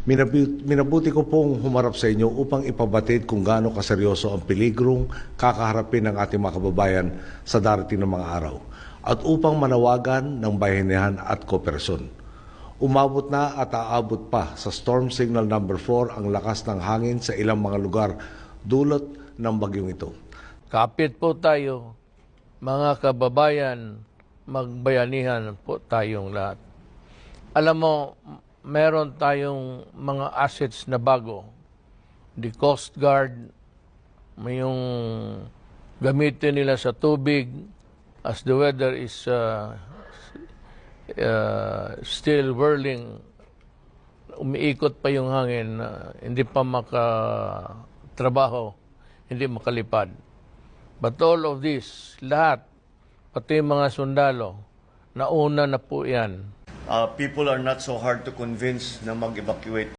Minabuti ko pong humarap sa inyo upang ipabatid kung gaano kaseryoso ang peligrong kakaharapin ng ating mga kababayan sa darating na mga araw at upang manawagan ng bayanihan at kooperasyon. Umabot na at aabot pa sa Storm Signal number 4 ang lakas ng hangin sa ilang mga lugar dulot ng bagyong ito. Kapit po tayo, mga kababayan, magbayanihan po tayong lahat. Alam mo, meron tayong mga assets na bago. The Coast Guard, may yung gamitin nila sa tubig as the weather is still whirling, umiikot pa yung hangin, hindi pa makatrabaho, hindi makalipad. But all of this, lahat, pati mga sundalo, nauna na po yan. People are not so hard to convince na mag-evacuate.